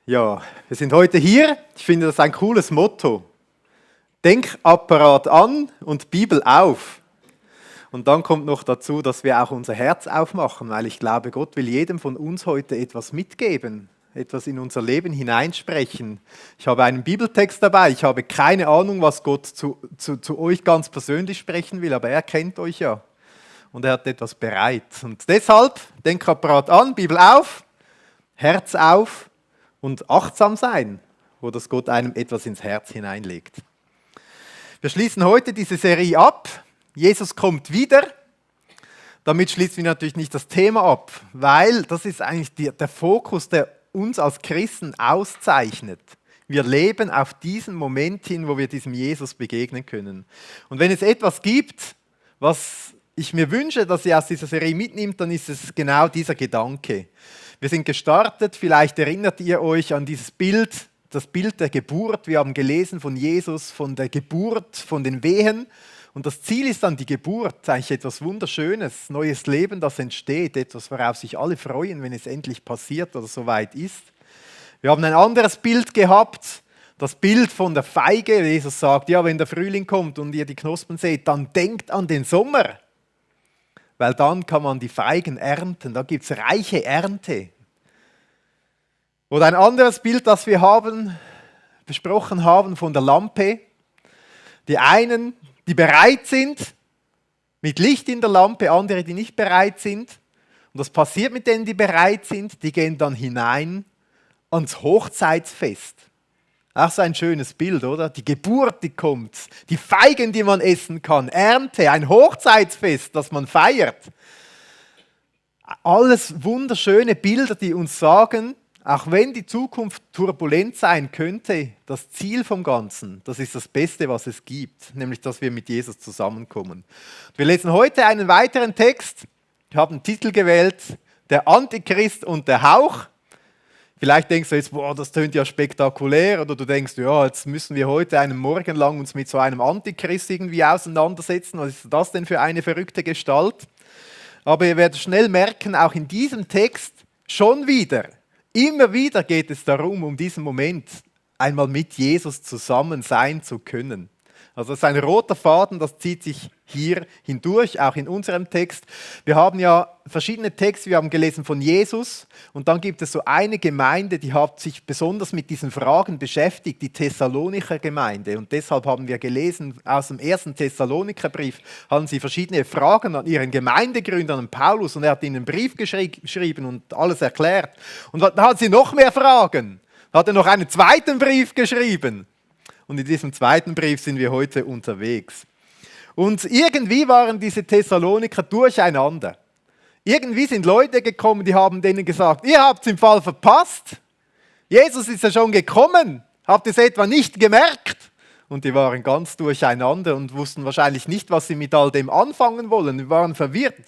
Ja, wir sind heute hier. Ich finde das ein cooles Motto. Denkapparat an und Bibel auf. Und dann kommt noch dazu, dass wir auch unser Herz aufmachen, weil ich glaube, Gott will jedem von uns heute etwas mitgeben, etwas in unser Leben hineinsprechen. Ich habe einen Bibeltext dabei. Ich habe keine Ahnung, was Gott zu euch ganz persönlich sprechen will, aber er kennt euch ja. Und er hat etwas bereit. Und deshalb, Denkapparat an, Bibel auf, Herz auf. Und achtsam sein, wo das Gott einem etwas ins Herz hineinlegt. Wir schließen heute diese Serie ab. Jesus kommt wieder. Damit schließen wir natürlich nicht das Thema ab, weil das ist eigentlich der Fokus, der uns als Christen auszeichnet. Wir leben auf diesen Moment hin, wo wir diesem Jesus begegnen können. Und wenn es etwas gibt, was ich mir wünsche, dass ihr aus dieser Serie mitnimmt, dann ist es genau dieser Gedanke. Wir sind gestartet, vielleicht erinnert ihr euch an dieses Bild, das Bild der Geburt. Wir haben gelesen von Jesus, von der Geburt, von den Wehen. Und das Ziel ist dann die Geburt, eigentlich etwas Wunderschönes, neues Leben, das entsteht, etwas, worauf sich alle freuen, wenn es endlich passiert oder soweit ist. Wir haben ein anderes Bild gehabt, das Bild von der Feige. Jesus sagt, ja, wenn der Frühling kommt und ihr die Knospen seht, dann denkt an den Sommer. Weil dann kann man die Feigen ernten, da gibt es reiche Ernte. Oder ein anderes Bild, das wir besprochen haben von der Lampe. Die einen, die bereit sind, mit Licht in der Lampe, andere, die nicht bereit sind. Und was passiert mit denen, die bereit sind? Die gehen dann hinein ans Hochzeitsfest. Auch so ein schönes Bild, oder? Die Geburt, die kommt, die Feigen, die man essen kann, Ernte, ein Hochzeitsfest, das man feiert. Alles wunderschöne Bilder, die uns sagen, auch wenn die Zukunft turbulent sein könnte, das Ziel vom Ganzen, das ist das Beste, was es gibt, nämlich, dass wir mit Jesus zusammenkommen. Wir lesen heute einen weiteren Text. Ich habe einen Titel gewählt, der Antichrist und der Hauch. Vielleicht denkst du jetzt, boah, das tönt ja spektakulär, oder du denkst, ja, jetzt müssen wir heute einen Morgen lang uns mit so einem Antichrist irgendwie auseinandersetzen. Was ist das denn für eine verrückte Gestalt? Aber ihr werdet schnell merken, auch in diesem Text schon wieder, immer wieder geht es darum, um diesen Moment einmal mit Jesus zusammen sein zu können. Also das ist ein roter Faden, das zieht sich hier hindurch, auch in unserem Text. Wir haben ja verschiedene Texte, wir haben gelesen von Jesus und dann gibt es so eine Gemeinde, die hat sich besonders mit diesen Fragen beschäftigt, die Thessalonicher Gemeinde. Und deshalb haben wir gelesen, aus dem ersten Thessalonikerbrief haben sie verschiedene Fragen an ihren Gemeindegründer, an Paulus, und er hat ihnen einen Brief geschrieben und alles erklärt. Und dann hat sie noch mehr Fragen, hat er noch einen zweiten Brief geschrieben. Und in diesem zweiten Brief sind wir heute unterwegs. Und irgendwie waren diese Thessaloniker durcheinander. Irgendwie sind Leute gekommen, die haben denen gesagt, ihr habt es im Fall verpasst. Jesus ist ja schon gekommen. Habt ihr es etwa nicht gemerkt? Und die waren ganz durcheinander und wussten wahrscheinlich nicht, was sie mit all dem anfangen wollen. Die waren verwirrt.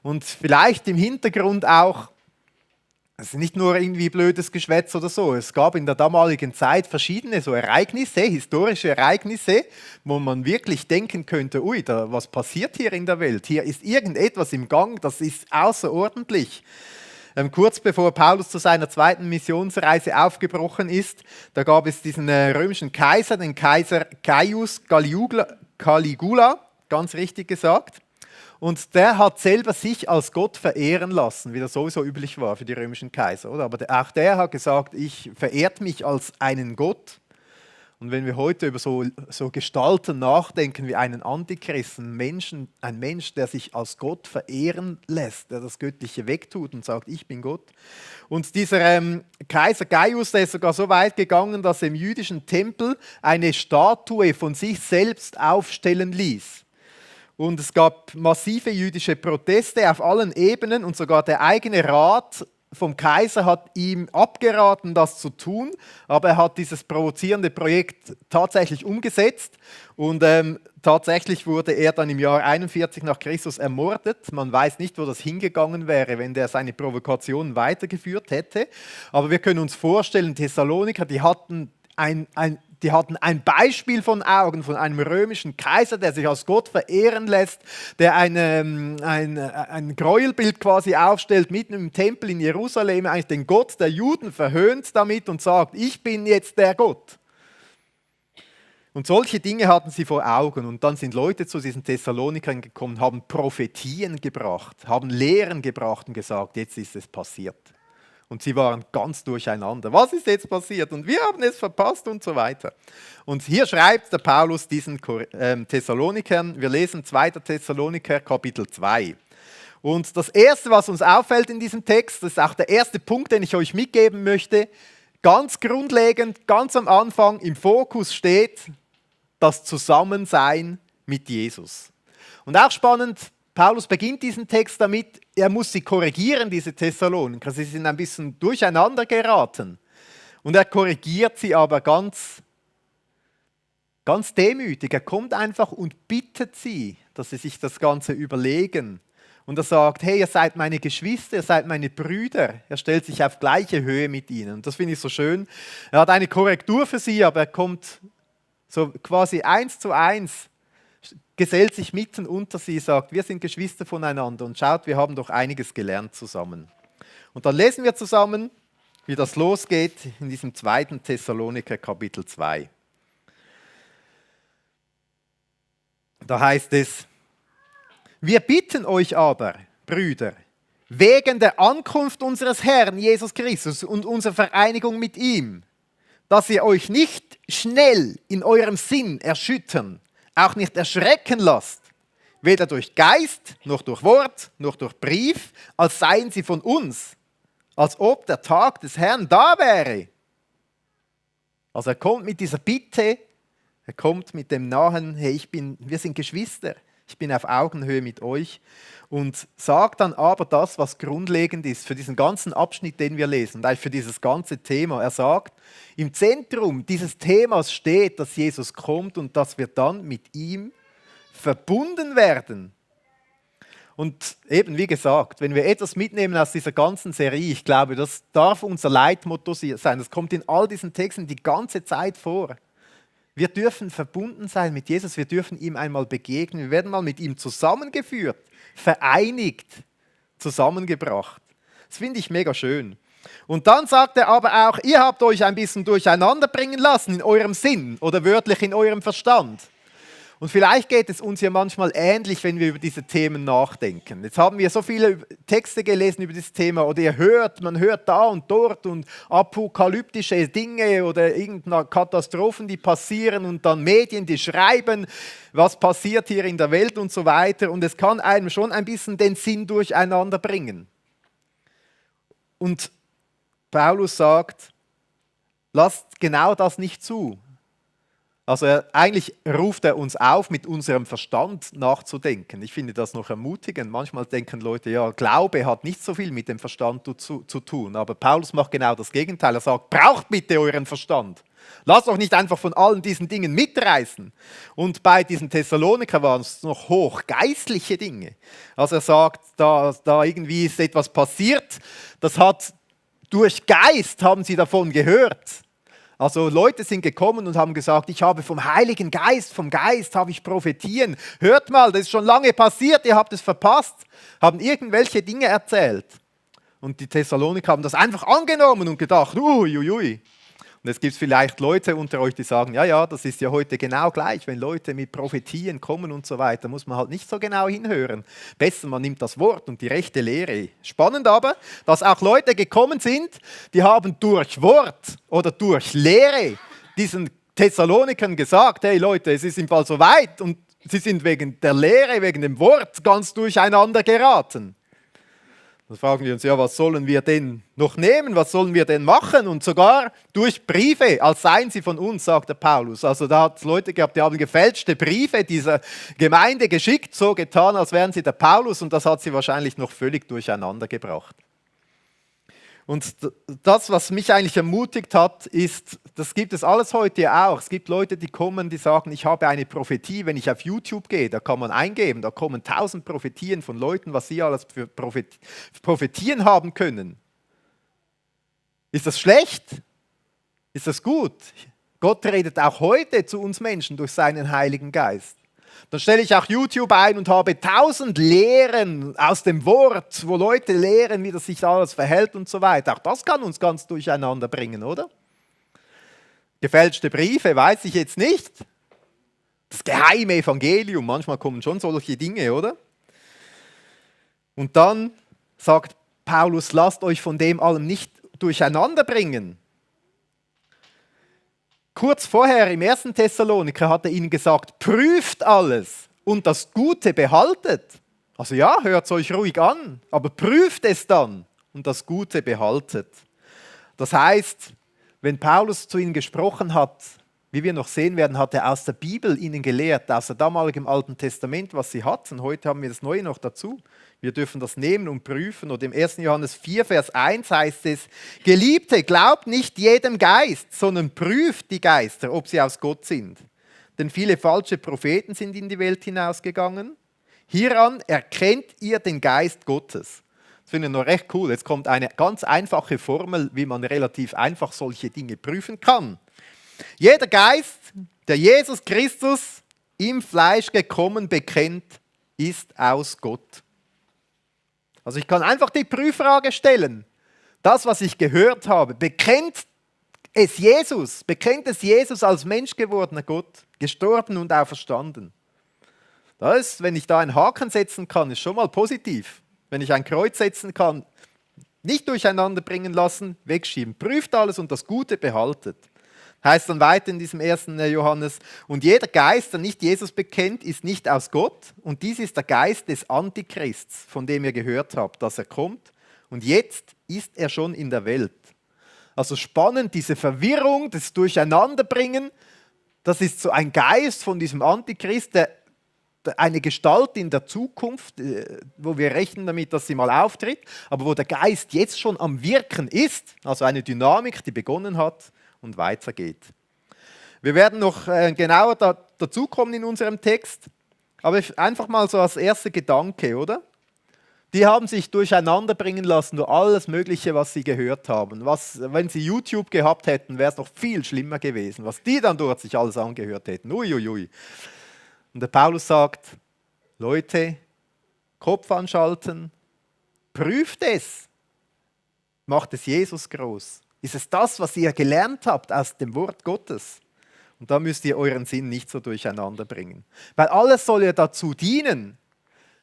Und vielleicht im Hintergrund auch, es ist nicht nur irgendwie blödes Geschwätz oder so. Es gab in der damaligen Zeit verschiedene so Ereignisse, historische Ereignisse, wo man wirklich denken könnte, ui, was passiert hier in der Welt? Hier ist irgendetwas im Gang, das ist außerordentlich. Kurz bevor Paulus zu seiner zweiten Missionsreise aufgebrochen ist, da gab es diesen römischen Kaiser, den Kaiser Gaius Caligula, ganz richtig gesagt. Und der hat selber sich als Gott verehren lassen, wie das sowieso üblich war für die römischen Kaiser. Oder? Aber auch der hat gesagt, ich verehrt mich als einen Gott. Und wenn wir heute über so Gestalten nachdenken wie einen Antichristen, ein Mensch, der sich als Gott verehren lässt, der das Göttliche wegtut und sagt, ich bin Gott. Und dieser Kaiser Gaius, der ist sogar so weit gegangen, dass er im jüdischen Tempel eine Statue von sich selbst aufstellen ließ. Und es gab massive jüdische Proteste auf allen Ebenen und sogar der eigene Rat vom Kaiser hat ihm abgeraten, das zu tun, aber er hat dieses provozierende Projekt tatsächlich umgesetzt und tatsächlich wurde er dann im Jahr 41 nach Christus ermordet. Man weiß nicht, wo das hingegangen wäre, wenn der seine Provokationen weitergeführt hätte, aber wir können uns vorstellen, Thessaloniker, die hatten die hatten ein Beispiel von Augen von einem römischen Kaiser, der sich als Gott verehren lässt, der ein Gräuelbild quasi aufstellt mitten im Tempel in Jerusalem, eigentlich den Gott der Juden verhöhnt damit und sagt, ich bin jetzt der Gott. Und solche Dinge hatten sie vor Augen. Und dann sind Leute zu diesen Thessalonikern gekommen, haben Prophetien gebracht, haben Lehren gebracht und gesagt, jetzt ist es passiert. Und sie waren ganz durcheinander. Was ist jetzt passiert? Und wir haben es verpasst und so weiter. Und hier schreibt der Paulus diesen Thessalonikern, wir lesen 2. Thessaloniker Kapitel 2. Und das Erste, was uns auffällt in diesem Text, das ist auch der erste Punkt, den ich euch mitgeben möchte, ganz grundlegend, ganz am Anfang im Fokus steht das Zusammensein mit Jesus. Und auch spannend, Paulus beginnt diesen Text damit, er muss sie korrigieren, diese Thessaloniker. Sie sind ein bisschen durcheinander geraten. Und er korrigiert sie aber ganz demütig. Er kommt einfach und bittet sie, dass sie sich das Ganze überlegen. Und er sagt, hey, ihr seid meine Geschwister, ihr seid meine Brüder. Er stellt sich auf gleiche Höhe mit ihnen. Und das finde ich so schön. Er hat eine Korrektur für sie, aber er kommt so quasi 1:1, gesellt sich mitten unter sie, sagt, wir sind Geschwister voneinander. Und schaut, wir haben doch einiges gelernt zusammen. Und dann lesen wir zusammen, wie das losgeht in diesem 2. Thessaloniker Kapitel 2. Da heißt es, wir bitten euch aber, Brüder, wegen der Ankunft unseres Herrn Jesus Christus und unserer Vereinigung mit ihm, dass ihr euch nicht schnell in eurem Sinn erschüttern, auch nicht erschrecken lasst, weder durch Geist, noch durch Wort, noch durch Brief, als seien sie von uns, als ob der Tag des Herrn da wäre. Also er kommt mit dieser Bitte, er kommt mit dem nahen, hey, wir sind Geschwister, ich bin auf Augenhöhe mit euch und sagt dann aber das, was grundlegend ist für diesen ganzen Abschnitt, den wir lesen, und eigentlich für dieses ganze Thema. Er sagt, im Zentrum dieses Themas steht, dass Jesus kommt und dass wir dann mit ihm verbunden werden. Und eben, wie gesagt, wenn wir etwas mitnehmen aus dieser ganzen Serie, ich glaube, das darf unser Leitmotto sein. Das kommt in all diesen Texten die ganze Zeit vor. Wir dürfen verbunden sein mit Jesus, wir dürfen ihm einmal begegnen, wir werden mal mit ihm zusammengeführt, vereinigt, zusammengebracht. Das finde ich mega schön. Und dann sagt er aber auch, ihr habt euch ein bisschen durcheinander bringen lassen in eurem Sinn oder wörtlich in eurem Verstand. Und vielleicht geht es uns ja manchmal ähnlich, wenn wir über diese Themen nachdenken. Jetzt haben wir so viele Texte gelesen über dieses Thema oder man hört da und dort und apokalyptische Dinge oder irgendeine Katastrophen, die passieren und dann Medien, die schreiben, was passiert hier in der Welt und so weiter. Und es kann einem schon ein bisschen den Sinn durcheinander bringen. Und Paulus sagt, lasst genau das nicht zu. Also eigentlich ruft er uns auf, mit unserem Verstand nachzudenken. Ich finde das noch ermutigend. Manchmal denken Leute, ja, Glaube hat nicht so viel mit dem Verstand zu tun. Aber Paulus macht genau das Gegenteil. Er sagt, braucht bitte euren Verstand. Lasst euch nicht einfach von allen diesen Dingen mitreißen. Und bei diesen Thessaloniker waren es noch hochgeistliche Dinge. Also er sagt, da irgendwie ist etwas passiert, das hat durch Geist haben sie davon gehört. Also Leute sind gekommen und haben gesagt, ich habe vom Heiligen Geist, vom Geist habe ich Prophetien. Hört mal, das ist schon lange passiert, ihr habt es verpasst. Haben irgendwelche Dinge erzählt. Und die Thessaloniker haben das einfach angenommen und gedacht, uiuiui. Und es gibt vielleicht Leute unter euch, die sagen, ja, das ist ja heute genau gleich. Wenn Leute mit Prophetien kommen und so weiter, muss man halt nicht so genau hinhören. Besser, man nimmt das Wort und die rechte Lehre. Spannend aber, dass auch Leute gekommen sind, die haben durch Wort oder durch Lehre diesen Thessalonikern gesagt, hey Leute, es ist im Fall so weit und sie sind wegen der Lehre, wegen dem Wort ganz durcheinander geraten. Dann fragen wir uns, ja, was sollen wir denn noch nehmen? Was sollen wir denn machen? Und sogar durch Briefe, als seien sie von uns, sagt der Paulus. Also da hat es Leute gehabt, die haben gefälschte Briefe dieser Gemeinde geschickt, so getan, als wären sie der Paulus. Und das hat sie wahrscheinlich noch völlig durcheinander gebracht. Und das, was mich eigentlich ermutigt hat, ist, das gibt es alles heute auch. Es gibt Leute, die kommen, die sagen, ich habe eine Prophetie. Wenn ich auf YouTube gehe, da kann man eingeben, da kommen 1000 Prophetien von Leuten, was sie alles für Prophetien haben können. Ist das schlecht? Ist das gut? Gott redet auch heute zu uns Menschen durch seinen Heiligen Geist. Dann stelle ich auch YouTube ein und habe 1000 Lehren aus dem Wort, wo Leute lehren, wie das sich alles verhält und so weiter. Auch das kann uns ganz durcheinander bringen, oder? Gefälschte Briefe, weiß ich jetzt nicht. Das geheime Evangelium, manchmal kommen schon solche Dinge, oder? Und dann sagt Paulus, lasst euch von dem allem nicht durcheinander bringen. Kurz vorher im 1. Thessaloniker hat er ihnen gesagt, prüft alles und das Gute behaltet. Also ja, hört es euch ruhig an, aber prüft es dann und das Gute behaltet. Das heißt, wenn Paulus zu ihnen gesprochen hat, wie wir noch sehen werden, hat er aus der Bibel ihnen gelehrt, aus dem damaligen Alten Testament, was sie hatten. Heute haben wir das Neue noch dazu. Wir dürfen das nehmen und prüfen. Und im 1. Johannes 4, Vers 1 heißt es, Geliebte, glaubt nicht jedem Geist, sondern prüft die Geister, ob sie aus Gott sind. Denn viele falsche Propheten sind in die Welt hinausgegangen. Hieran erkennt ihr den Geist Gottes. Das finde ich noch recht cool. Jetzt kommt eine ganz einfache Formel, wie man relativ einfach solche Dinge prüfen kann. Jeder Geist, der Jesus Christus im Fleisch gekommen bekennt, ist aus Gott. Also ich kann einfach die Prüffrage stellen. Das, was ich gehört habe, bekennt es Jesus als Mensch gewordener Gott, gestorben und auferstanden. Das, wenn ich da einen Haken setzen kann, ist schon mal positiv. Wenn ich ein Kreuz setzen kann, nicht durcheinander bringen lassen, wegschieben. Prüft alles und das Gute behaltet. Heißt dann weiter in diesem 1. Johannes, und jeder Geist, der nicht Jesus bekennt, ist nicht aus Gott. Und dies ist der Geist des Antichrists, von dem ihr gehört habt, dass er kommt. Und jetzt ist er schon in der Welt. Also spannend, diese Verwirrung, das Durcheinanderbringen, das ist so ein Geist von diesem Antichrist, eine Gestalt in der Zukunft, wo wir rechnen damit, dass sie mal auftritt, aber wo der Geist jetzt schon am Wirken ist, also eine Dynamik, die begonnen hat und weitergeht. Wir werden noch genauer dazukommen in unserem Text, aber einfach mal so als erster Gedanke, oder? Die haben sich durcheinander bringen lassen durch alles Mögliche, was sie gehört haben. Wenn sie YouTube gehabt hätten, wäre es noch viel schlimmer gewesen, was die dann dort sich alles angehört hätten. Uiuiui. Und der Paulus sagt, Leute, Kopf anschalten, prüft es, macht es Jesus groß. Ist es das, was ihr gelernt habt aus dem Wort Gottes? Und da müsst ihr euren Sinn nicht so durcheinander bringen. Weil alles soll ja dazu dienen,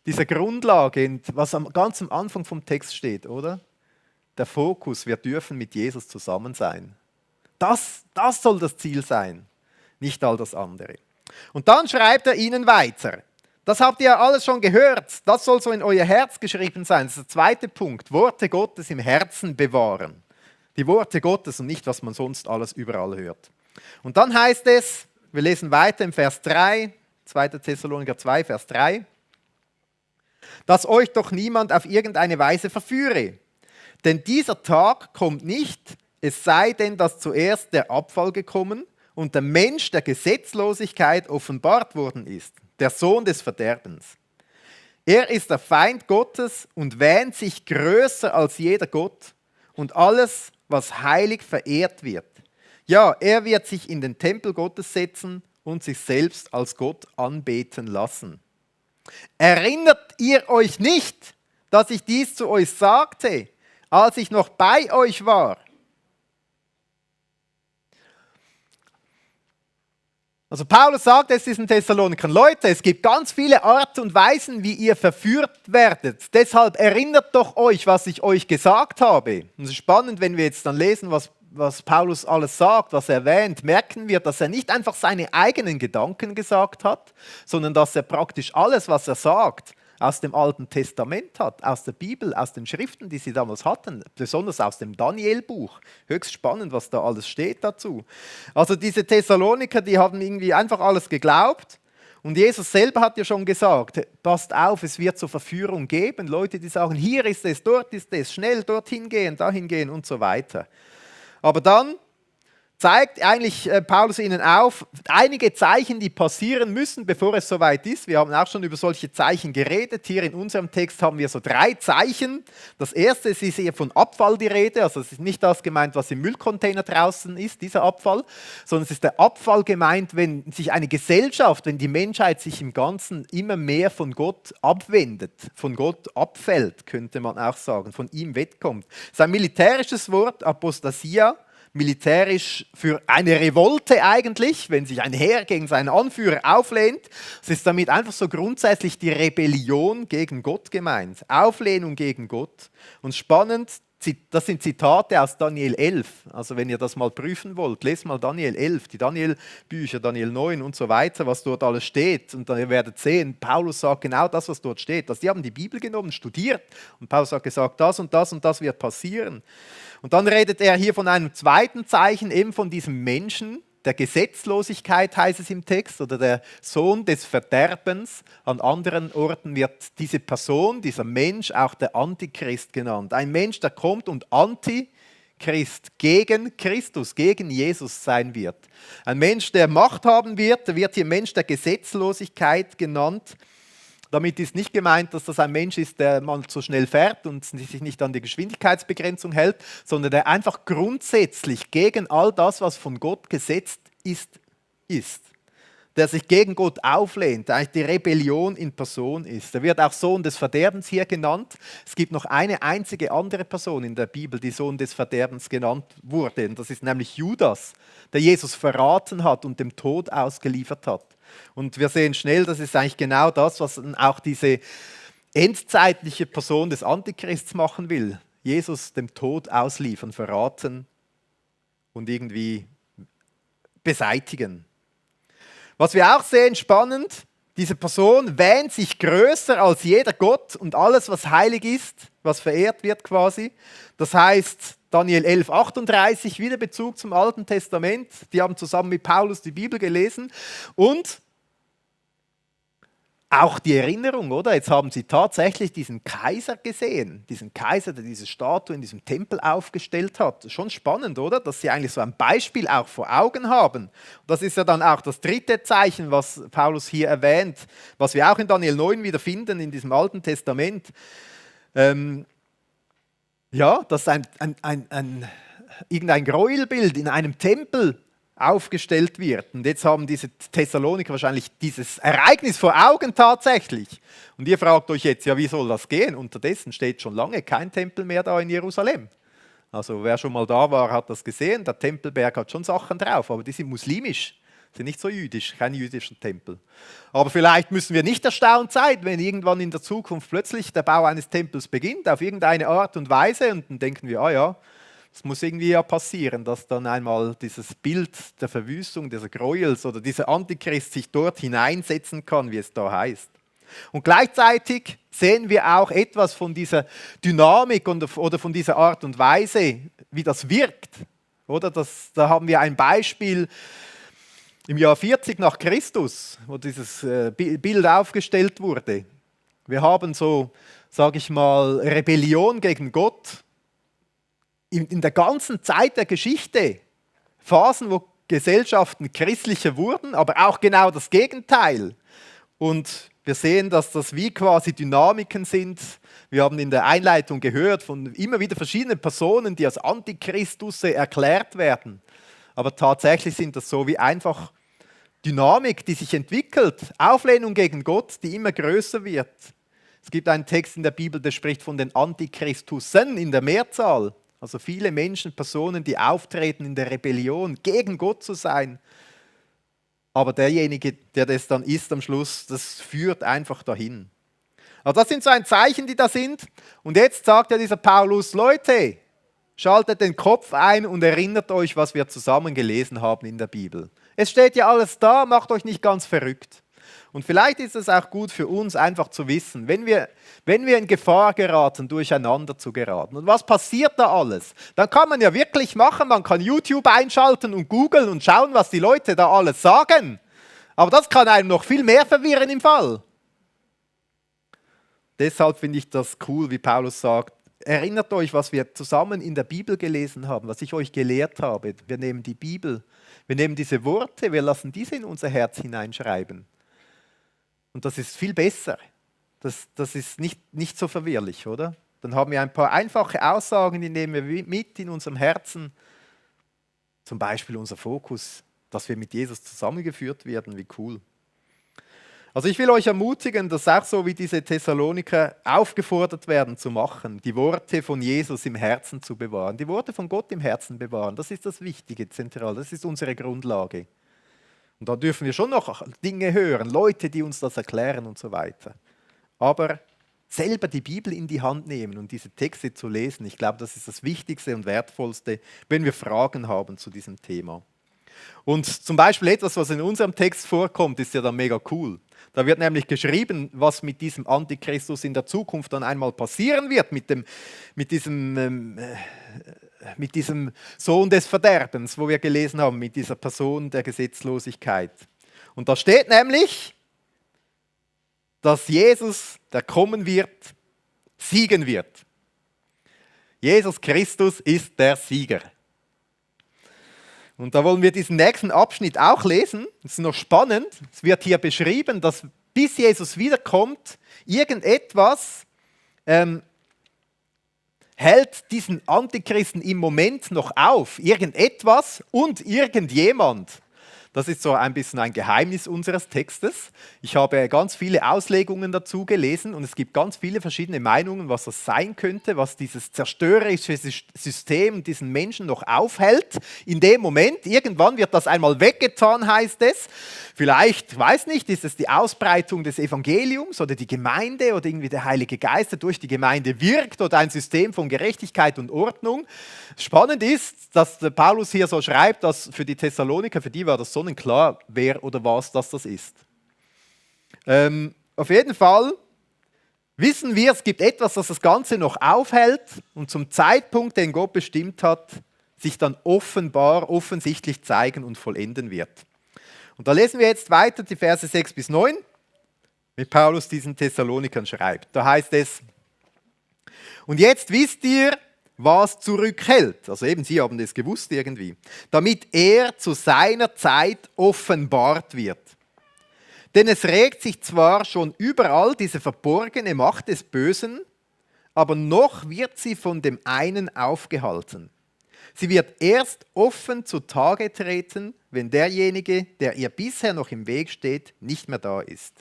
dieser Grundlage, was ganz am Anfang vom Text steht, oder? Der Fokus, wir dürfen mit Jesus zusammen sein. Das soll das Ziel sein, nicht all das andere. Und dann schreibt er ihnen weiter. Das habt ihr alles schon gehört. Das soll so in euer Herz geschrieben sein. Das ist der zweite Punkt. Worte Gottes im Herzen bewahren. Die Worte Gottes und nicht, was man sonst alles überall hört. Und dann heißt es, wir lesen weiter im Vers 3, 2. Thessaloniker 2, Vers 3, dass euch doch niemand auf irgendeine Weise verführe. Denn dieser Tag kommt nicht, es sei denn, dass zuerst der Abfall gekommen und der Mensch der Gesetzlosigkeit offenbart worden ist, der Sohn des Verderbens. Er ist der Feind Gottes und wähnt sich größer als jeder Gott und alles, was heilig verehrt wird. Ja, er wird sich in den Tempel Gottes setzen und sich selbst als Gott anbeten lassen. Erinnert ihr euch nicht, dass ich dies zu euch sagte, als ich noch bei euch war? Also Paulus sagt es diesen Thessalonikern, Leute, es gibt ganz viele Arten und Weisen, wie ihr verführt werdet. Deshalb erinnert doch euch, was ich euch gesagt habe. Und es ist spannend, wenn wir jetzt dann lesen, was Paulus alles sagt, was er erwähnt, merken wir, dass er nicht einfach seine eigenen Gedanken gesagt hat, sondern dass er praktisch alles, was er sagt, aus dem Alten Testament hat, aus der Bibel, aus den Schriften, die sie damals hatten, besonders aus dem Daniel-Buch. Höchst spannend, was da alles steht dazu. Also diese Thessaloniker, die haben irgendwie einfach alles geglaubt. Und Jesus selber hat ja schon gesagt, passt auf, es wird zur Verführung geben. Leute, die sagen, hier ist es, dort ist es, schnell dorthin gehen, dahin gehen und so weiter. Aber dann, zeigt eigentlich Paulus ihnen auf, einige Zeichen, die passieren müssen, bevor es soweit ist. Wir haben auch schon über solche Zeichen geredet. Hier in unserem Text haben wir so 3 Zeichen. Das erste ist hier von Abfall die Rede. Also es ist nicht das gemeint, was im Müllcontainer draußen ist, dieser Abfall, sondern es ist der Abfall gemeint, wenn sich eine Gesellschaft, wenn die Menschheit sich im Ganzen immer mehr von Gott abwendet, von Gott abfällt, könnte man auch sagen, von ihm wegkommt. Es ist ein militärisches Wort, Apostasia, militärisch für eine Revolte eigentlich, wenn sich ein Heer gegen seinen Anführer auflehnt. Es ist damit einfach so grundsätzlich die Rebellion gegen Gott gemeint, Auflehnung gegen Gott. Und spannend, das sind Zitate aus Daniel 11. Also wenn ihr das mal prüfen wollt, lest mal Daniel 11, die Daniel-Bücher, Daniel 9 und so weiter, was dort alles steht. Und dann werdet ihr sehen, Paulus sagt genau das, was dort steht. Also die haben die Bibel genommen, studiert und Paulus hat gesagt, das und das wird passieren. Und dann redet er hier von einem zweiten Zeichen, eben von diesem Menschen, der Gesetzlosigkeit heißt es im Text, oder der Sohn des Verderbens. An anderen Orten wird diese Person, dieser Mensch auch der Antichrist genannt. Ein Mensch, der kommt und Antichrist gegen Christus, gegen Jesus sein wird. Ein Mensch, der Macht haben wird, der wird hier Mensch der Gesetzlosigkeit genannt. Damit ist nicht gemeint, dass das ein Mensch ist, der mal so schnell fährt und sich nicht an die Geschwindigkeitsbegrenzung hält, sondern der einfach grundsätzlich gegen all das, was von Gott gesetzt ist. Der sich gegen Gott auflehnt, der eigentlich die Rebellion in Person ist. Er wird auch Sohn des Verderbens hier genannt. Es gibt noch eine einzige andere Person in der Bibel, die Sohn des Verderbens genannt wurde. Und das ist nämlich Judas, der Jesus verraten hat und dem Tod ausgeliefert hat. Und wir sehen schnell, das ist eigentlich genau das, was auch diese endzeitliche Person des Antichrists machen will. Jesus dem Tod ausliefern, verraten und irgendwie beseitigen. Was wir auch sehen, spannend, diese Person wähnt sich größer als jeder Gott und alles, was heilig ist, was verehrt wird quasi. Das heißt, Daniel 11, 38, wieder Bezug zum Alten Testament. Die haben zusammen mit Paulus die Bibel gelesen. Und auch die Erinnerung, oder? Jetzt haben sie tatsächlich diesen Kaiser gesehen. Diesen Kaiser, der diese Statue in diesem Tempel aufgestellt hat. Schon spannend, oder? Dass sie eigentlich so ein Beispiel auch vor Augen haben. Und das ist ja dann auch das dritte Zeichen, was Paulus hier erwähnt, was wir auch in Daniel 9 wieder finden, in diesem Alten Testament. Ja, dass irgendein Gräuelbild in einem Tempel aufgestellt wird. Und jetzt haben diese Thessaloniker wahrscheinlich dieses Ereignis vor Augen tatsächlich. Und ihr fragt euch jetzt, ja, wie soll das gehen? Unterdessen steht schon lange kein Tempel mehr da in Jerusalem. Also wer schon mal da war, hat das gesehen. Der Tempelberg hat schon Sachen drauf, aber die sind muslimisch, sind nicht so jüdisch, kein jüdischer Tempel. Aber vielleicht müssen wir nicht erstaunt sein, wenn irgendwann in der Zukunft plötzlich der Bau eines Tempels beginnt, auf irgendeine Art und Weise, und dann denken wir, ah ja, es muss irgendwie ja passieren, dass dann einmal dieses Bild der Verwüstung, dieser Gräuels oder dieser Antichrist sich dort hineinsetzen kann, wie es da heißt. Und gleichzeitig sehen wir auch etwas von dieser Dynamik oder von dieser Art und Weise, wie das wirkt. Oder da haben wir ein Beispiel im Jahr 40 nach Christus, wo dieses Bild aufgestellt wurde. Wir haben so, sage ich mal, Rebellion gegen Gott. In der ganzen Zeit der Geschichte, Phasen, wo Gesellschaften christlicher wurden, aber auch genau das Gegenteil. Und wir sehen, dass das wie quasi Dynamiken sind. Wir haben in der Einleitung gehört von immer wieder verschiedenen Personen, die als Antichristusse erklärt werden. Aber tatsächlich sind das so wie einfach Dynamik, die sich entwickelt, Auflehnung gegen Gott, die immer größer wird. Es gibt einen Text in der Bibel, der spricht von den Antichristussen in der Mehrzahl. Also viele Menschen, Personen, die auftreten in der Rebellion, gegen Gott zu sein. Aber derjenige, der das dann ist am Schluss, das führt einfach dahin. Also das sind so ein Zeichen, die da sind. Und jetzt sagt ja dieser Paulus, Leute, schaltet den Kopf ein und erinnert euch, was wir zusammen gelesen haben in der Bibel. Es steht ja alles da, macht euch nicht ganz verrückt. Und vielleicht ist es auch gut für uns einfach zu wissen, wenn wir in Gefahr geraten, durcheinander zu geraten. Und was passiert da alles? Dann kann man ja wirklich machen, man kann YouTube einschalten und googeln und schauen, was die Leute da alles sagen. Aber das kann einem noch viel mehr verwirren im Fall. Deshalb finde ich das cool, wie Paulus sagt, erinnert euch, was wir zusammen in der Bibel gelesen haben, was ich euch gelehrt habe. Wir nehmen die Bibel, wir nehmen diese Worte, wir lassen diese in unser Herz hineinschreiben. Und das ist viel besser. Das ist nicht so verwirrlich, oder? Dann haben wir ein paar einfache Aussagen, die nehmen wir mit in unserem Herzen. Zum Beispiel unser Fokus, dass wir mit Jesus zusammengeführt werden. Wie cool. Also ich will euch ermutigen, dass auch so wie diese Thessaloniker aufgefordert werden zu machen, die Worte von Jesus im Herzen zu bewahren, die Worte von Gott im Herzen bewahren. Das ist das Wichtige, zentral. Das ist unsere Grundlage. Und da dürfen wir schon noch Dinge hören, Leute, die uns das erklären und so weiter. Aber selber die Bibel in die Hand nehmen und diese Texte zu lesen, ich glaube, das ist das Wichtigste und Wertvollste, wenn wir Fragen haben zu diesem Thema. Und zum Beispiel etwas, was in unserem Text vorkommt, ist ja dann mega cool. Da wird nämlich geschrieben, was mit diesem Antichristus in der Zukunft dann einmal passieren wird, mit diesem Sohn des Verderbens, wo wir gelesen haben, mit dieser Person der Gesetzlosigkeit. Und da steht nämlich, dass Jesus, der kommen wird, siegen wird. Jesus Christus ist der Sieger. Und da wollen wir diesen nächsten Abschnitt auch lesen. Das ist noch spannend. Es wird hier beschrieben, dass bis Jesus wiederkommt, irgendetwas hält diesen Antichristen im Moment noch auf. Irgendetwas und irgendjemand. Das ist so ein bisschen ein Geheimnis unseres Textes. Ich habe ganz viele Auslegungen dazu gelesen und es gibt ganz viele verschiedene Meinungen, was das sein könnte, was dieses zerstörerische System diesen Menschen noch aufhält. In dem Moment, irgendwann wird das einmal weggetan, heißt es. Vielleicht, weiß nicht, ist es die Ausbreitung des Evangeliums oder die Gemeinde oder irgendwie der Heilige Geist, der durch die Gemeinde wirkt oder ein System von Gerechtigkeit und Ordnung. Spannend ist, dass der Paulus hier so schreibt, dass für die Thessaloniker, für die war das sonnenklar, wer oder was das ist. Auf jeden Fall wissen wir, es gibt etwas, das das Ganze noch aufhält und zum Zeitpunkt, den Gott bestimmt hat, sich dann offensichtlich zeigen und vollenden wird. Und da lesen wir jetzt weiter die Verse 6 bis 9, wie Paulus diesen Thessalonikern schreibt. Da heißt es, und jetzt wisst ihr, was zurückhält. Also eben, sie haben das gewusst irgendwie. Damit er zu seiner Zeit offenbart wird. Denn es regt sich zwar schon überall diese verborgene Macht des Bösen, aber noch wird sie von dem einen aufgehalten. Sie wird erst offen zutage treten, wenn derjenige, der ihr bisher noch im Weg steht, nicht mehr da ist.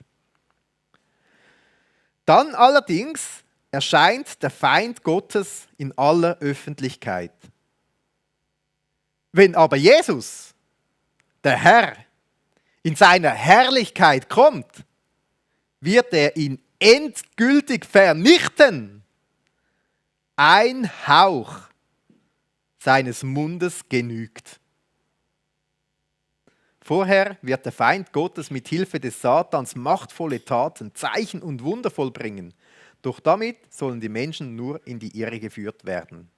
Dann allerdings erscheint der Feind Gottes in aller Öffentlichkeit. Wenn aber Jesus, der Herr, in seiner Herrlichkeit kommt, wird er ihn endgültig vernichten. Ein Hauch seines Mundes genügt. Vorher wird der Feind Gottes mit Hilfe des Satans machtvolle Taten, Zeichen und Wunder vollbringen. Doch damit sollen die Menschen nur in die Irre geführt werden.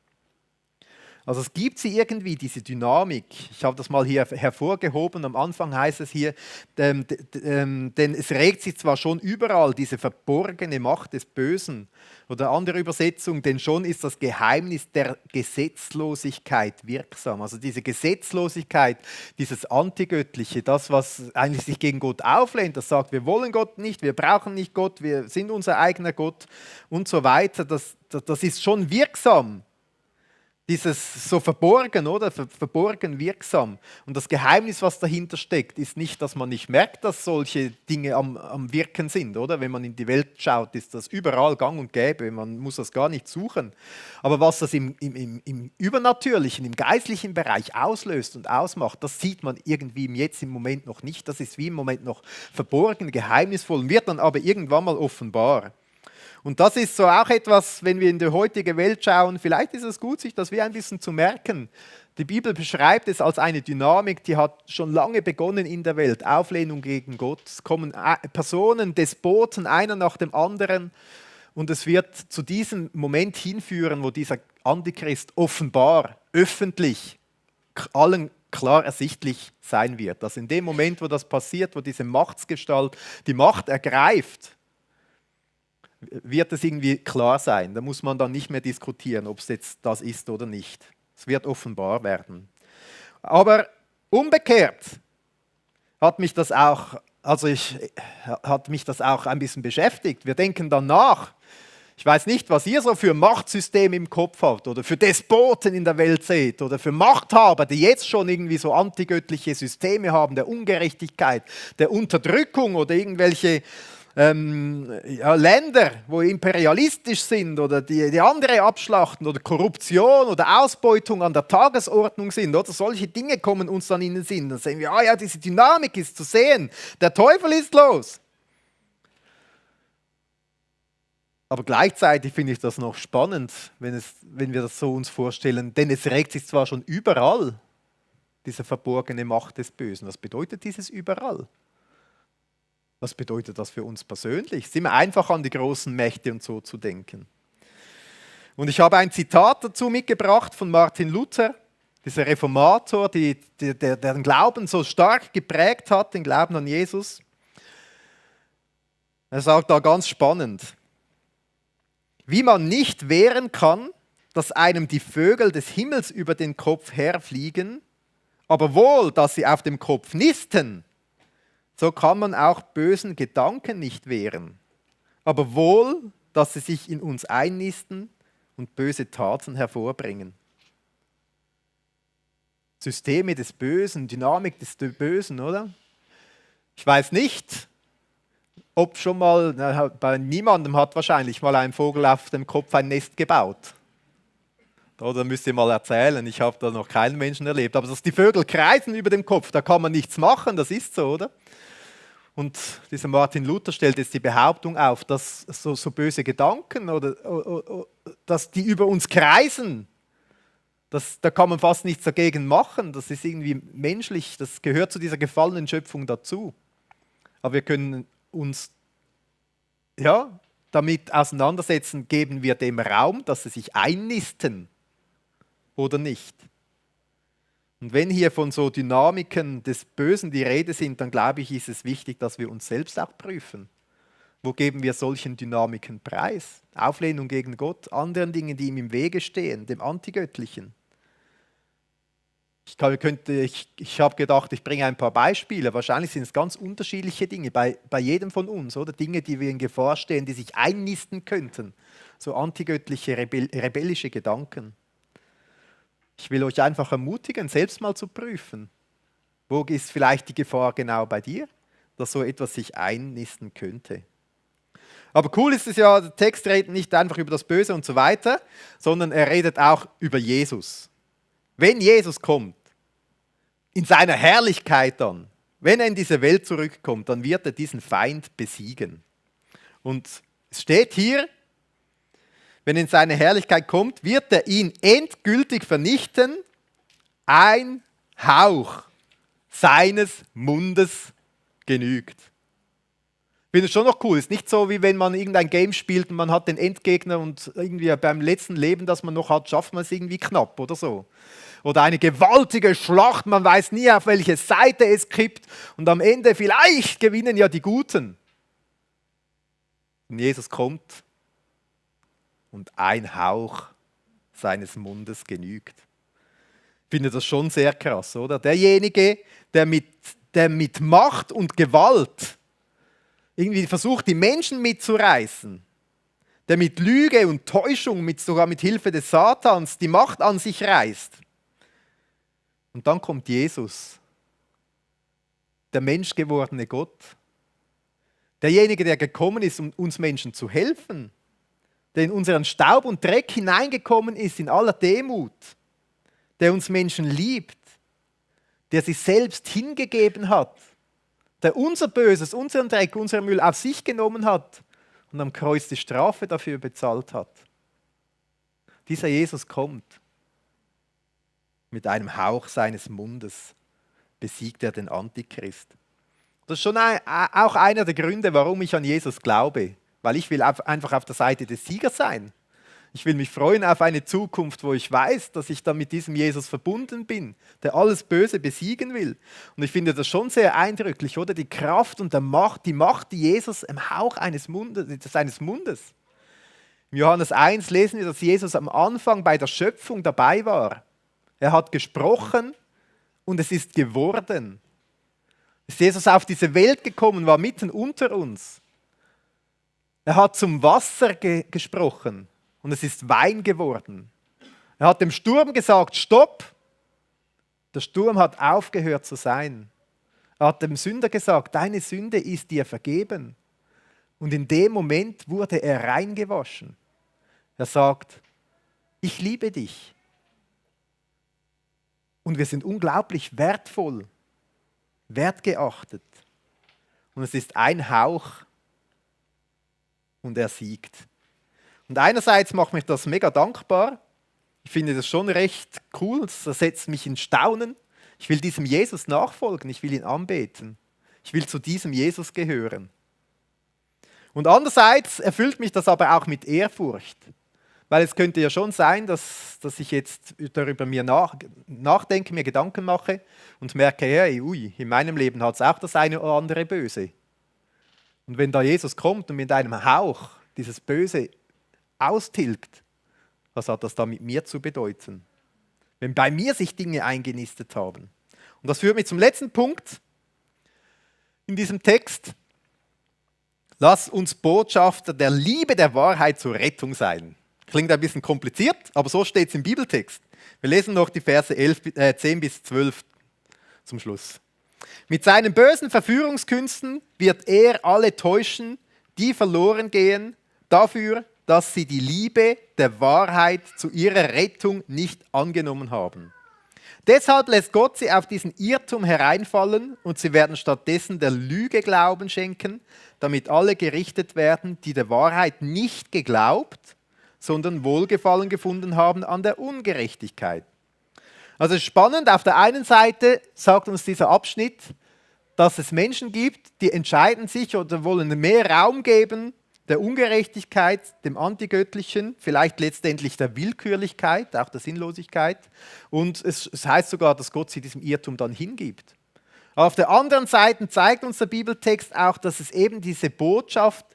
Also es gibt sie irgendwie, diese Dynamik. Ich habe das mal hier hervorgehoben. Am Anfang heißt es hier, denn es regt sich zwar schon überall diese verborgene Macht des Bösen. Oder andere Übersetzung, denn schon ist das Geheimnis der Gesetzlosigkeit wirksam. Also diese Gesetzlosigkeit, dieses Antigöttliche, das, was eigentlich sich gegen Gott auflehnt, das sagt, wir wollen Gott nicht, wir brauchen nicht Gott, wir sind unser eigener Gott und so weiter, das ist schon wirksam. Dieses so verborgen, oder? Verborgen wirksam. Und das Geheimnis, was dahinter steckt, ist nicht, dass man nicht merkt, dass solche Dinge am Wirken sind, oder? Wenn man in die Welt schaut, ist das überall gang und gäbe. Man muss das gar nicht suchen. Aber was das im übernatürlichen, im geistlichen Bereich auslöst und ausmacht, das sieht man irgendwie jetzt im Moment noch nicht. Das ist wie im Moment noch verborgen, geheimnisvoll und wird dann aber irgendwann mal offenbar. Und das ist so auch etwas, wenn wir in die heutige Welt schauen, vielleicht ist es gut, sich das wie ein bisschen zu merken. Die Bibel beschreibt es als eine Dynamik, die hat schon lange begonnen in der Welt. Auflehnung gegen Gott. Es kommen Personen, Despoten, einer nach dem anderen. Und es wird zu diesem Moment hinführen, wo dieser Antichrist offenbar, öffentlich, allen klar ersichtlich sein wird. Dass in dem Moment, wo das passiert, wo diese Machtsgestalt die Macht ergreift, wird es irgendwie klar sein. Da muss man dann nicht mehr diskutieren, ob es jetzt das ist oder nicht. Es wird offenbar werden. Aber umgekehrt hat mich das auch ein bisschen beschäftigt. Wir denken dann nach. Ich weiß nicht, was ihr so für Machtsystem im Kopf habt oder für Despoten in der Welt seht oder für Machthaber, die jetzt schon irgendwie so antigöttliche Systeme haben, der Ungerechtigkeit, der Unterdrückung oder irgendwelche Länder, wo imperialistisch sind oder die andere abschlachten oder Korruption oder Ausbeutung an der Tagesordnung sind. Oder solche Dinge kommen uns dann in den Sinn. Dann sehen wir, ja, diese Dynamik ist zu sehen. Der Teufel ist los. Aber gleichzeitig finde ich das noch spannend, wenn wir das so uns vorstellen, denn es regt sich zwar schon überall, diese verborgene Macht des Bösen. Was bedeutet dieses überall? Was bedeutet das für uns persönlich? Es ist immer einfach, an die großen Mächte und so zu denken. Und ich habe ein Zitat dazu mitgebracht von Martin Luther, dieser Reformator, der den Glauben so stark geprägt hat, den Glauben an Jesus. Er sagt da ganz spannend: Wie man nicht wehren kann, dass einem die Vögel des Himmels über den Kopf herfliegen, aber wohl, dass sie auf dem Kopf nisten, so kann man auch bösen Gedanken nicht wehren, aber wohl, dass sie sich in uns einnisten und böse Taten hervorbringen. Systeme des Bösen, Dynamik des Bösen, oder? Ich weiß nicht, ob schon mal, bei niemandem hat wahrscheinlich mal ein Vogel auf dem Kopf ein Nest gebaut. Oder müsst ihr mal erzählen, ich habe da noch keinen Menschen erlebt. Aber dass die Vögel kreisen über dem Kopf, da kann man nichts machen, das ist so, oder? Und dieser Martin Luther stellt jetzt die Behauptung auf, dass so böse Gedanken oder dass die über uns kreisen, da kann man fast nichts dagegen machen. Das ist irgendwie menschlich, das gehört zu dieser gefallenen Schöpfung dazu. Aber wir können uns damit auseinandersetzen, geben wir dem Raum, dass sie sich einnisten oder nicht. Und wenn hier von so Dynamiken des Bösen die Rede sind, dann glaube ich, ist es wichtig, dass wir uns selbst auch prüfen. Wo geben wir solchen Dynamiken preis? Auflehnung gegen Gott, anderen Dingen, die ihm im Wege stehen, dem Antigöttlichen. Ich habe gedacht, ich bringe ein paar Beispiele. Wahrscheinlich sind es ganz unterschiedliche Dinge bei jedem von uns, oder? Dinge, die wir in Gefahr stehen, die sich einnisten könnten. So antigöttliche, rebellische Gedanken. Ich will euch einfach ermutigen, selbst mal zu prüfen. Wo ist vielleicht die Gefahr genau bei dir, dass so etwas sich einnisten könnte? Aber cool ist es ja, der Text redet nicht einfach über das Böse und so weiter, sondern er redet auch über Jesus. Wenn Jesus kommt, in seiner Herrlichkeit dann, wenn er in diese Welt zurückkommt, dann wird er diesen Feind besiegen. Und es steht hier, wenn er in seine Herrlichkeit kommt, wird er ihn endgültig vernichten. Ein Hauch seines Mundes genügt. Ich finde es schon noch cool. Es ist nicht so, wie wenn man irgendein Game spielt und man hat den Endgegner und irgendwie beim letzten Leben, das man noch hat, schafft man es irgendwie knapp oder so. Oder eine gewaltige Schlacht, man weiß nie, auf welche Seite es kippt und am Ende vielleicht gewinnen ja die Guten. Und Jesus kommt und ein Hauch seines Mundes genügt. Ich finde das schon sehr krass, oder? Derjenige, der mit Macht und Gewalt irgendwie versucht, die Menschen mitzureißen, der mit Lüge und Täuschung, sogar mit Hilfe des Satans, die Macht an sich reißt. Und dann kommt Jesus, der menschgewordene Gott, derjenige, der gekommen ist, um uns Menschen zu helfen, der in unseren Staub und Dreck hineingekommen ist, in aller Demut, der uns Menschen liebt, der sich selbst hingegeben hat, der unser Böses, unseren Dreck, unseren Müll auf sich genommen hat und am Kreuz die Strafe dafür bezahlt hat. Dieser Jesus kommt. Mit einem Hauch seines Mundes besiegt er den Antichrist. Das ist schon auch einer der Gründe, warum ich an Jesus glaube. Weil ich will einfach auf der Seite des Siegers sein. Ich will mich freuen auf eine Zukunft, wo ich weiß, dass ich dann mit diesem Jesus verbunden bin, der alles Böse besiegen will. Und ich finde das schon sehr eindrücklich, oder? Die Kraft und die Macht, die Jesus im Hauch seines Mundes. Im Johannes 1 lesen wir, dass Jesus am Anfang bei der Schöpfung dabei war. Er hat gesprochen und es ist geworden. Ist Jesus auf diese Welt gekommen, war mitten unter uns. Er hat zum Wasser gesprochen und es ist Wein geworden. Er hat dem Sturm gesagt, stopp. Der Sturm hat aufgehört zu sein. Er hat dem Sünder gesagt, deine Sünde ist dir vergeben. Und in dem Moment wurde er reingewaschen. Er sagt, ich liebe dich. Und wir sind unglaublich wertvoll, wertgeachtet. Und es ist ein Hauch und er siegt. Und einerseits macht mich das mega dankbar. Ich finde das schon recht cool, das setzt mich in Staunen. Ich will diesem Jesus nachfolgen, ich will ihn anbeten. Ich will zu diesem Jesus gehören. Und andererseits erfüllt mich das aber auch mit Ehrfurcht. Weil es könnte ja schon sein, dass ich jetzt darüber mir nachdenke, mir Gedanken mache und merke, hey, in meinem Leben hat es auch das eine oder andere Böse. Und wenn da Jesus kommt und mit einem Hauch dieses Böse austilgt, was hat das da mit mir zu bedeuten? Wenn bei mir sich Dinge eingenistet haben. Und das führt mich zum letzten Punkt in diesem Text. Lass uns Botschafter der Liebe der Wahrheit zur Rettung sein. Klingt ein bisschen kompliziert, aber so steht es im Bibeltext. Wir lesen noch die Verse 10 bis 12 zum Schluss. Mit seinen bösen Verführungskünsten wird er alle täuschen, die verloren gehen, dafür, dass sie die Liebe der Wahrheit zu ihrer Rettung nicht angenommen haben. Deshalb lässt Gott sie auf diesen Irrtum hereinfallen und sie werden stattdessen der Lüge Glauben schenken, damit alle gerichtet werden, die der Wahrheit nicht geglaubt, sondern Wohlgefallen gefunden haben an der Ungerechtigkeit. Also es ist spannend, auf der einen Seite sagt uns dieser Abschnitt, dass es Menschen gibt, die entscheiden sich oder wollen mehr Raum geben der Ungerechtigkeit, dem Antigöttlichen, vielleicht letztendlich der Willkürlichkeit, auch der Sinnlosigkeit. Und es heißt sogar, dass Gott sie diesem Irrtum dann hingibt. Aber auf der anderen Seite zeigt uns der Bibeltext auch, dass es eben diese Botschaft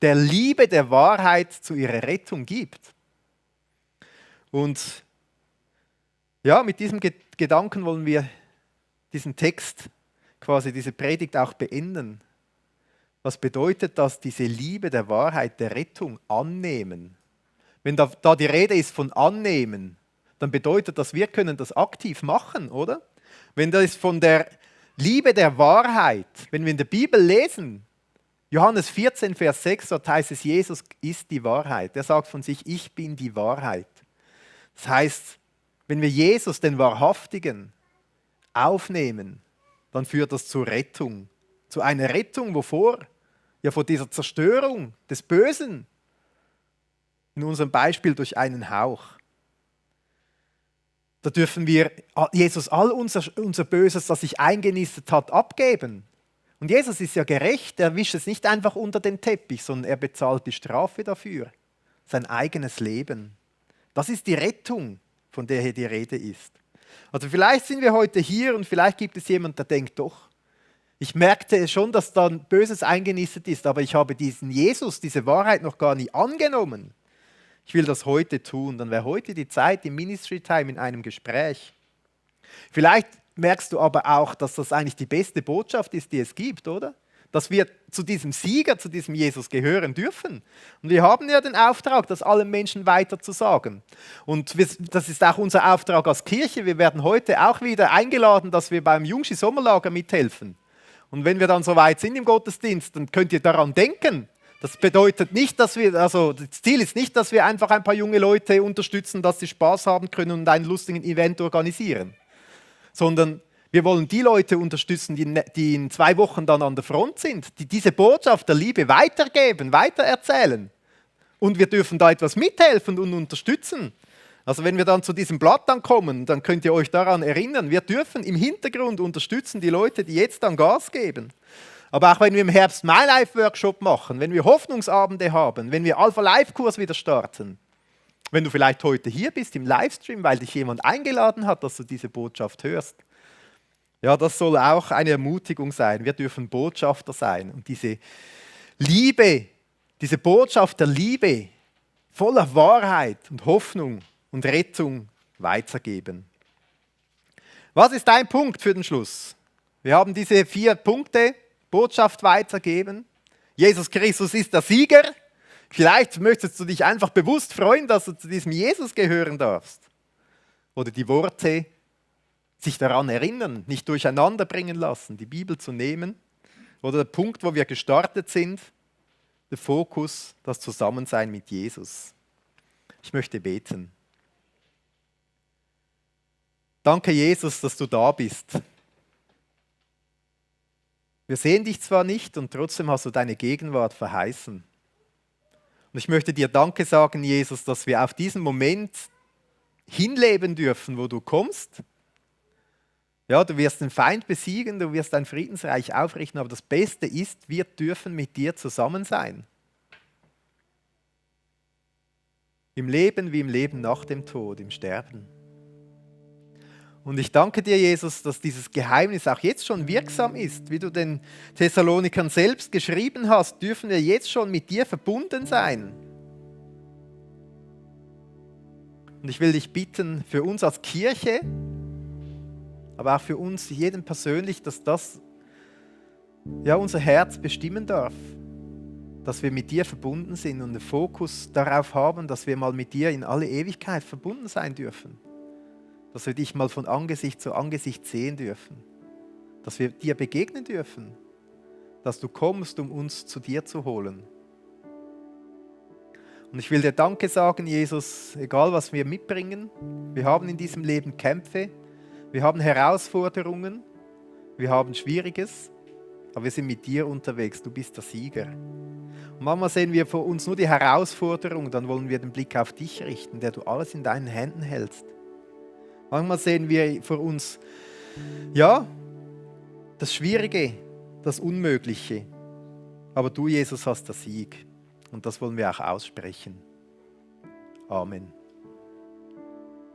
der Liebe der Wahrheit zu ihrer Rettung gibt. Und ja, mit diesem Gedanken wollen wir diesen Text, quasi diese Predigt auch beenden. Was bedeutet das, diese Liebe der Wahrheit, der Rettung annehmen? Wenn da die Rede ist von annehmen, dann bedeutet das, wir können das aktiv machen, oder? Wenn das von der Liebe der Wahrheit, wenn wir in der Bibel lesen, Johannes 14, Vers 6, dort heißt es, Jesus ist die Wahrheit. Er sagt von sich, ich bin die Wahrheit. Das heißt, wenn wir Jesus, den Wahrhaftigen, aufnehmen, dann führt das zur Rettung. Zu einer Rettung, wovor? Ja, vor dieser Zerstörung des Bösen. In unserem Beispiel durch einen Hauch. Da dürfen wir Jesus all unser Böses, das sich eingenistet hat, abgeben. Und Jesus ist ja gerecht, er wischt es nicht einfach unter den Teppich, sondern er bezahlt die Strafe dafür. Sein eigenes Leben. Das ist die Rettung, von der hier die Rede ist. Also vielleicht sind wir heute hier und vielleicht gibt es jemanden, der denkt, doch, ich merkte schon, dass da ein Böses eingenistet ist, aber ich habe diesen Jesus, diese Wahrheit noch gar nie angenommen. Ich will das heute tun, dann wäre heute die Zeit im Ministry Time in einem Gespräch. Vielleicht merkst du aber auch, dass das eigentlich die beste Botschaft ist, die es gibt, oder? Dass wir zu diesem Sieger, zu diesem Jesus gehören dürfen. Und wir haben ja den Auftrag, das allen Menschen weiter zu sagen. Und das ist auch unser Auftrag als Kirche. Wir werden heute auch wieder eingeladen, dass wir beim Jungschi Sommerlager mithelfen. Und wenn wir dann soweit sind im Gottesdienst, dann könnt ihr daran denken. Das bedeutet nicht, das Ziel ist nicht, dass wir einfach ein paar junge Leute unterstützen, dass sie Spaß haben können und einen lustigen Event organisieren. Sondern wir wollen die Leute unterstützen, die in 2 Wochen dann an der Front sind, die diese Botschaft der Liebe weitergeben, weitererzählen. Und wir dürfen da etwas mithelfen und unterstützen. Also wenn wir dann zu diesem Blatt dann kommen, dann könnt ihr euch daran erinnern, wir dürfen im Hintergrund unterstützen die Leute, die jetzt dann Gas geben. Aber auch wenn wir im Herbst MyLife Workshop machen, wenn wir Hoffnungsabende haben, wenn wir Alpha Life Kurs wieder starten, Wenn du vielleicht heute hier bist im Livestream, weil dich jemand eingeladen hat, dass du diese Botschaft hörst. Ja, das soll auch eine Ermutigung sein. Wir dürfen Botschafter sein und diese Liebe, diese Botschaft der Liebe voller Wahrheit und Hoffnung und Rettung weitergeben. Was ist dein Punkt für den Schluss? Wir haben diese 4 Punkte, Botschaft weitergeben. Jesus Christus ist der Sieger. Vielleicht möchtest du dich einfach bewusst freuen, dass du zu diesem Jesus gehören darfst. Oder die Worte, sich daran erinnern, nicht durcheinander bringen lassen, die Bibel zu nehmen. Oder der Punkt, wo wir gestartet sind, der Fokus, das Zusammensein mit Jesus. Ich möchte beten. Danke, Jesus, dass du da bist. Wir sehen dich zwar nicht und trotzdem hast du deine Gegenwart verheißen. Und ich möchte dir Danke sagen, Jesus, dass wir auf diesen Moment hinleben dürfen, wo du kommst. Ja, du wirst den Feind besiegen, du wirst dein Friedensreich aufrichten, aber das Beste ist, wir dürfen mit dir zusammen sein. Im Leben wie im Leben nach dem Tod, im Sterben. Und ich danke dir, Jesus, dass dieses Geheimnis auch jetzt schon wirksam ist. Wie du den Thessalonikern selbst geschrieben hast, dürfen wir jetzt schon mit dir verbunden sein. Und ich will dich bitten, für uns als Kirche, aber auch für uns, jeden persönlich, dass das ja, unser Herz bestimmen darf. Dass wir mit dir verbunden sind und den Fokus darauf haben, dass wir mal mit dir in alle Ewigkeit verbunden sein dürfen. Dass wir dich mal von Angesicht zu Angesicht sehen dürfen. Dass wir dir begegnen dürfen. Dass du kommst, um uns zu dir zu holen. Und ich will dir Danke sagen, Jesus, egal was wir mitbringen. Wir haben in diesem Leben Kämpfe. Wir haben Herausforderungen. Wir haben Schwieriges. Aber wir sind mit dir unterwegs. Du bist der Sieger. Und manchmal sehen wir vor uns nur die Herausforderung. Dann wollen wir den Blick auf dich richten, der du alles in deinen Händen hältst. Manchmal sehen wir vor uns, ja, das Schwierige, das Unmögliche. Aber du, Jesus, hast den Sieg. Und das wollen wir auch aussprechen. Amen.